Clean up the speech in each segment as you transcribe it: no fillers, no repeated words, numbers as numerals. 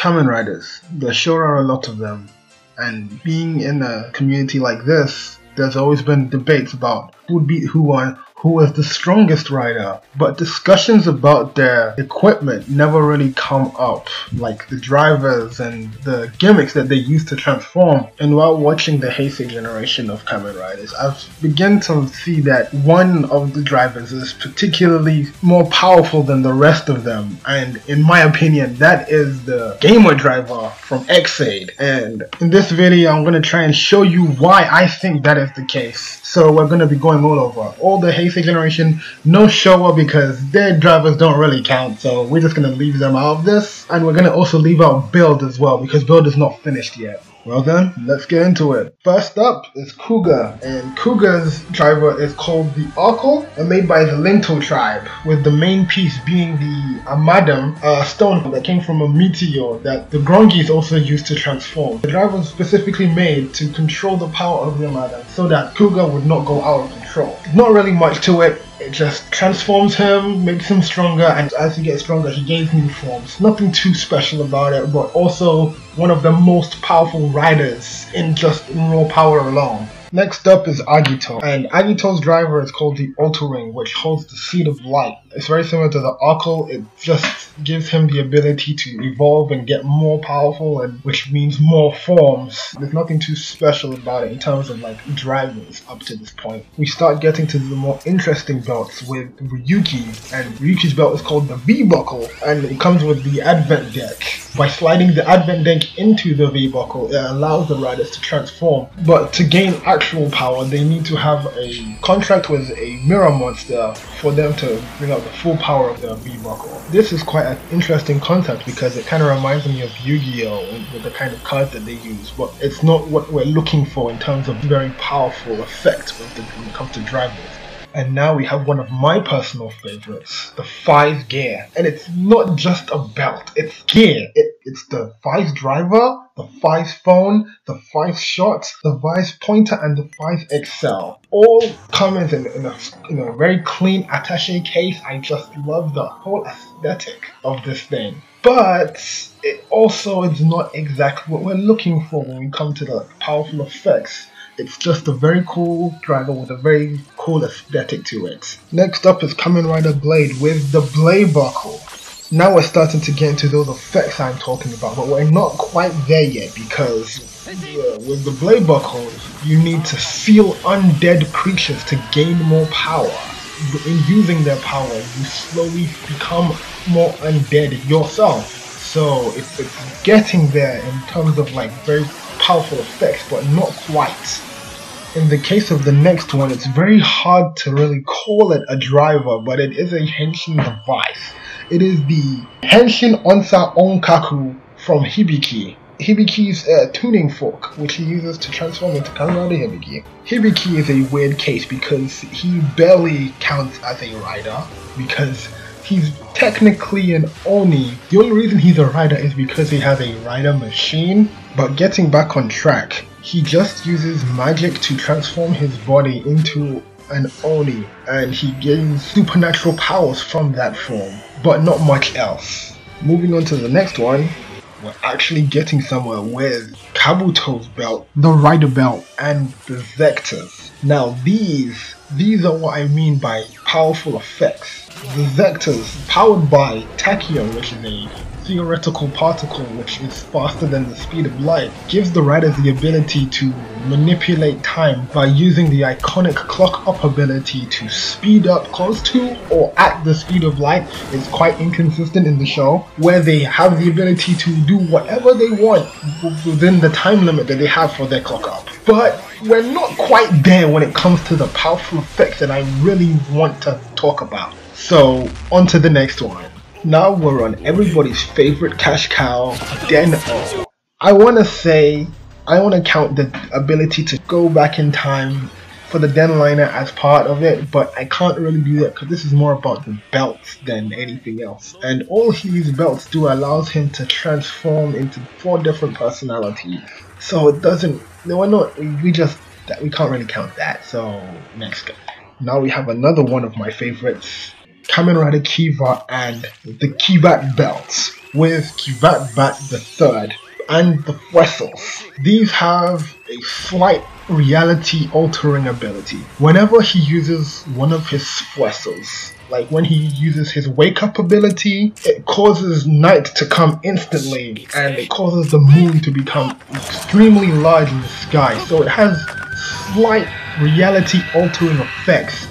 Kamen Riders. There are a lot of them, and being in a community like this, there's always been debates about who would beat who on who is the strongest rider, but discussions about their equipment never really come up, like the drivers and the gimmicks that they use to transform. And while watching the Heisei generation of Kamen Riders, I've begun to see that one of the drivers is particularly more powerful than the rest of them, and in my opinion, that is the Gamer driver from Xaid. And in this video, I'm going to try and show you why I think that is the case. So we're going to be going all the Heisei generation, no Showa because their drivers don't really count, so we're just going to leave them out of this. And we're going to also leave out Build as well because Build is not finished yet. Well then, let's get into it. First up is Kuga, and Kuga's driver is called the Oracle and made by the Linto tribe, with the main piece being the Amadam, a stone that came from a meteor that the Grongis also used to transform. The driver was specifically made to control the power of the Amadam so that Kuga would not go out of control. Not really much to it. It just transforms him, makes him stronger, and as he gets stronger, he gains new forms. Nothing too special about it, but also one of the most powerful riders in raw power alone. Next up is Agito, and Agito's driver is called the Ultra Ring, which holds the Seed of Light. It's very similar to the Oracle. It just gives him the ability to evolve and get more powerful, and which means more forms. There's nothing too special about it in terms of like drivers up to this point. We start getting to the more interesting belts with Ryuki, and Ryuki's belt is called the V-Buckle, and it comes with the Advent deck. By sliding the Advent deck into the V-Buckle, it allows the riders to transform, but to gain actual power, they need to have a contract with a mirror monster for them to bring out the full power of the V-Buckle. This is quite an interesting concept because it kind of reminds me of Yu-Gi-Oh! With the kind of cards that they use, but it's not what we're looking for in terms of very powerful effect when it comes to drivers. And now we have one of my personal favorites, the 5 gear. And it's not just a belt, it's gear. It's the 5 driver, the 5 phone, the 5 shot, the 5 pointer, and the 5 Excel. All come in a very clean attaché case. I just love the whole aesthetic of this thing. But it also is not exactly what we're looking for when we come to the powerful effects. It's just a very cool driver with a very cool aesthetic to it. Next up is Kamen Rider Blade with the Blade Buckle. Now we're starting to get into those effects I'm talking about, but we're not quite there yet because with the Blade Buckle, you need to seal undead creatures to gain more power. In using their power, you slowly become more undead yourself. So it's getting there in terms of like very powerful effects, but not quite. In the case of the next one, it's very hard to really call it a driver, but it is a henshin device. It is the Henshin Onsa Onkaku from Hibiki. Hibiki's tuning fork, which he uses to transform into Kamen Rider Hibiki. Hibiki is a weird case because he barely counts as a rider, because he's technically an Oni. The only reason he's a rider is because he has a rider machine. But getting back on track, he just uses magic to transform his body into an Oni, and he gains supernatural powers from that form, but not much else. Moving on to the next one, we're actually getting somewhere with Kabuto's belt, the Rider belt, and the Zectors. Now these are what I mean by powerful effects. The Zectors, powered by Tachyon, which is a theoretical particle which is faster than the speed of light, gives the riders the ability to manipulate time by using the iconic clock up ability to speed up close to or at the speed of light. It's quite inconsistent in the show, where they have the ability to do whatever they want within the time limit that they have for their clock up. But we're not quite there when it comes to the powerful effects that I really want to talk about. So on to the next one. Now we're on everybody's favorite cash cow, Den-O. I want to count the ability to go back in time for the Den liner as part of it, but I can't really do that because this is more about the belts than anything else. And all these belts do allows him to transform into 4 different personalities. So it doesn't, we can't really count that. So next guy. Now we have another one of my favorites, Kamen Rider Kiva and the Kibat belts. with Kivat Bat III and the Wessels. These have a slight reality altering ability. Whenever he uses one of his Wessels, like when he uses his wake up ability, it causes night to come instantly and it causes the moon to become extremely large in the sky. So it has slight reality altering effects,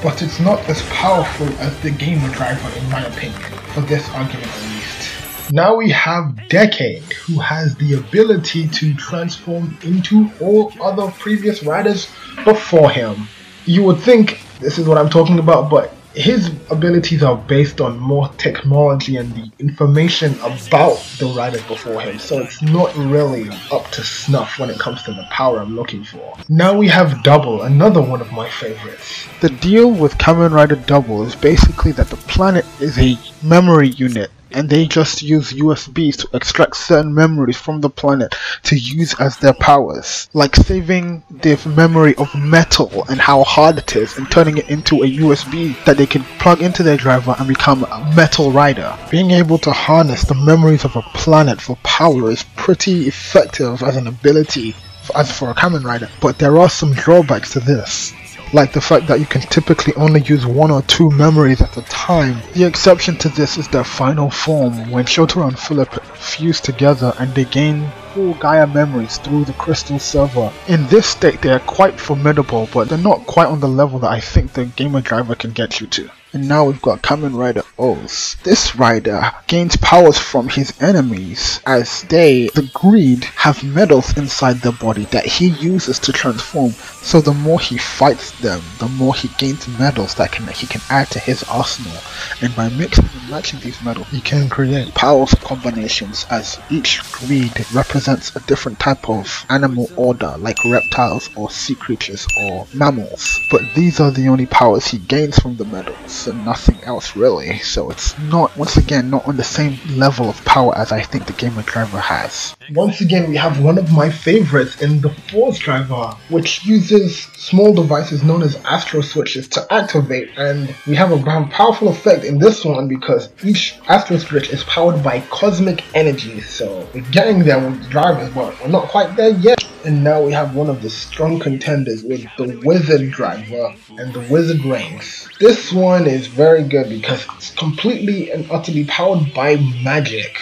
but it's not as powerful as the Gamer Driver in my opinion, for this argument at least. Now we have Decade, who has the ability to transform into all other previous riders before him. You would think this is what I'm talking about, but his abilities are based on more technology and the information about the riders before him, so it's not really up to snuff when it comes to the power I'm looking for. Now we have Double, another one of my favorites. The deal with Kamen Rider Double is basically that the planet is a memory unit, and they just use USBs to extract certain memories from the planet to use as their powers, like saving the memory of metal and how hard it is and turning it into a USB that they can plug into their driver and become a metal rider. Being able to harness the memories of a planet for power is pretty effective as an ability as for a Kamen Rider, but there are some drawbacks to this, like the fact that you can typically only use 1 or 2 memories at a time. The exception to this is their final form, when Shotaro and Philip fuse together and they gain full Gaia memories through the crystal server. In this state they are quite formidable, but they're not quite on the level that I think the Gamer Driver can get you to. And now we've got Kamen Rider Oz. This rider gains powers from his enemies as they, the Greed, have metals inside their body that he uses to transform. So the more he fights them, the more he gains metals that he can add to his arsenal. And by mixing and matching these metals, he can create powerful combinations as each Greed represents a different type of animal order, like reptiles or sea creatures or mammals. But these are the only powers he gains from the metals, and nothing else really, so it's not, once again, not on the same level of power as I think the Gamer Driver has. Once again, we have one of my favorites in the Force Driver, which uses small devices known as Astro Switches to activate, and we have a powerful effect in this one because each Astro Switch is powered by cosmic energy, so we're getting there with the drivers, but we're not quite there yet. And now we have one of the strong contenders with the Wizard Driver and the Wizard Rings. This one is very good because it's completely and utterly powered by magic.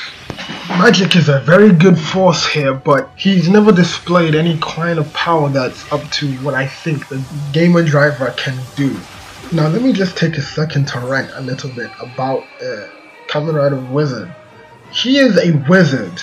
Magic is a very good force here, but he's never displayed any kind of power that's up to what I think the Gamer Driver can do. Now let me just take a second to rant a little bit about Kamen Rider Wizard. He is a wizard,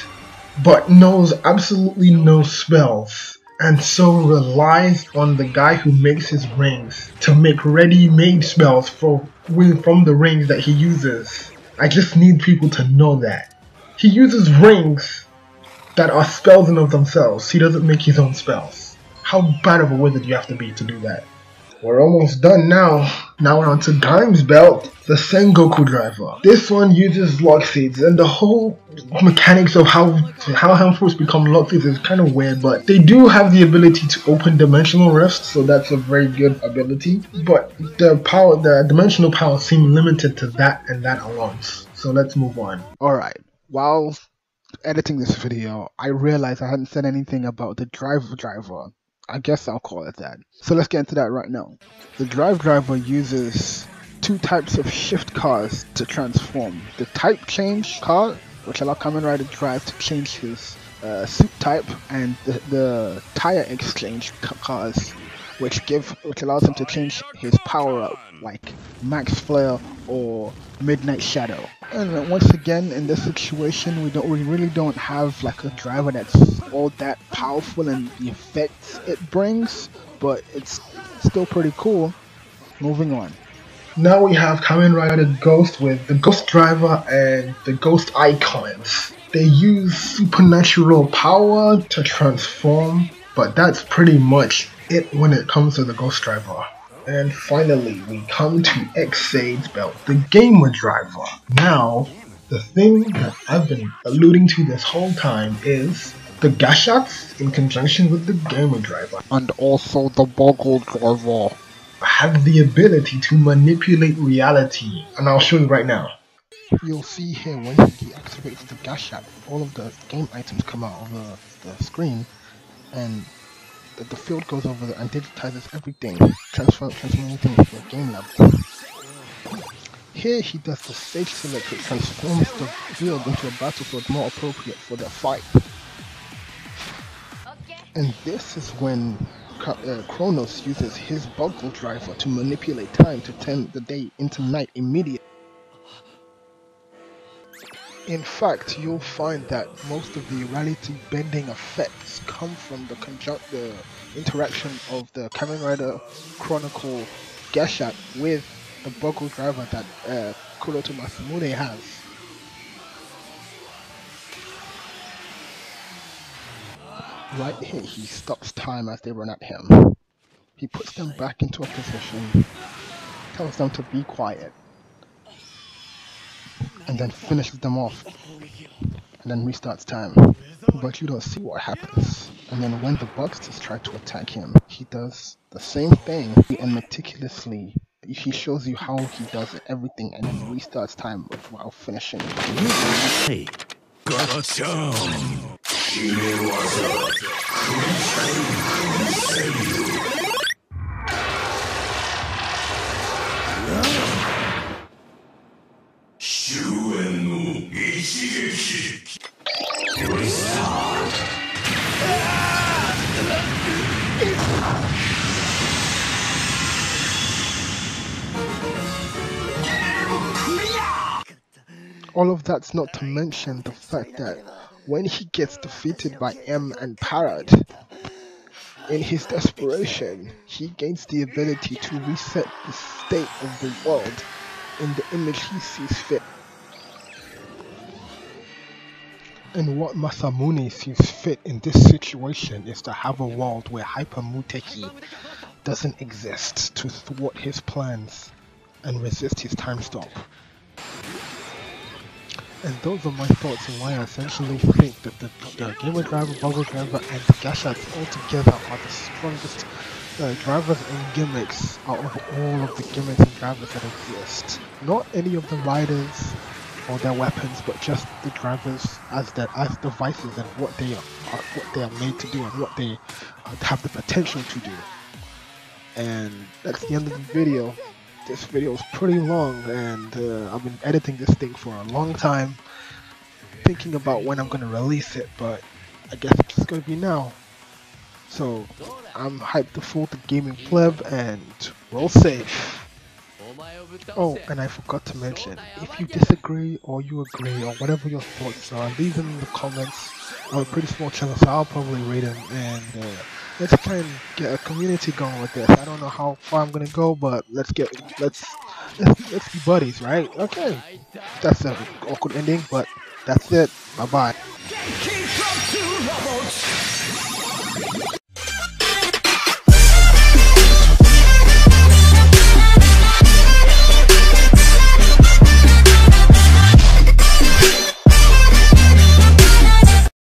but knows absolutely no spells, and so relies on the guy who makes his rings to make ready-made spells from the rings that he uses. I just need people to know that. He uses rings that are spells in of themselves. He doesn't make his own spells. How bad of a wizard do you have to be to do that? We're almost done now. Now we're on to Dime's Belt, the Sengoku Driver. This one uses lock seeds, and the whole mechanics of how Helmforce become lock seeds is kind of weird, but they do have the ability to open dimensional rifts, so that's a very good ability. But the dimensional power seems limited to that and that alone. So let's move on. Alright, while editing this video, I realized I hadn't said anything about the Driver. I guess I'll call it that. So let's get into that right now. The Driver uses 2 types of shift cars to transform. The type change car, which allows Kamen Rider Drive to change his suit type, and the tire exchange cars, which allows him to change his power up, like Max Flare or Midnight Shadow. And once again, in this situation, we really don't have like a driver that's all that powerful in the effects it brings, but it's still pretty cool. Moving on. Now we have Kamen Rider Ghost with the Ghost Driver and the Ghost Icons. They use supernatural power to transform, but that's pretty much it when it comes to the Ghost Driver. And finally, we come to X-Sade's Belt, the Gamer Driver. Now, the thing that I've been alluding to this whole time is the Gashats in conjunction with the Gamer Driver. And also the Boggle Driver have the ability to manipulate reality, and I'll show you right now. you'll see here when he activates the gashat, all of the game items come out of the screen, and the field goes over there and digitizes everything, transforming things to a game level. Here he does the stage select, which transforms the field into a battlefield more appropriate for their fight. And this is when Kronos uses his bubble driver to manipulate time to turn the day into night immediately. In fact, you'll find that most of the reality bending effects come from the interaction of the Kamen Rider Chronicle Gashat with the bubble driver that Kuroto Masamune has. Right here, he stops time as they run at him. He puts them back into a position, tells them to be quiet, and then finishes them off, and then restarts time. But you don't see what happens. And then when the Bugsters try to attack him, he does the same thing and meticulously. He shows you how he does everything and then restarts time while finishing. Hey, gotcha! All of that's not to mention the fact that when he gets defeated by M and Parrot, in his desperation, he gains the ability to reset the state of the world in the image he sees fit. And what Masamune sees fit in this situation is to have a world where Hyper Muteki doesn't exist to thwart his plans and resist his time stop. And those are my thoughts on why I essentially think that the Gamer Driver, Bubble Driver, and the Gashats all together are the strongest drivers and gimmicks out of all of the gimmicks and drivers that exist. Not any of the riders or their weapons, but just the drivers as devices and what they are made to do and what they have the potential to do. And that's the end of the video. This video is pretty long, and I've been editing this thing for a long time, thinking about when I'm going to release it, but I guess it's just going to be now. So, I'm hyped to fool the gaming pleb, and roll safe. Oh, and I forgot to mention, if you disagree or you agree or whatever your thoughts are, leave them in the comments. I'm a pretty small channel, so I'll probably read them, and let's try and get a community going with this. I don't know how far I'm gonna go, but let's be buddies, right? Okay, that's an awkward ending, but that's it. Bye bye.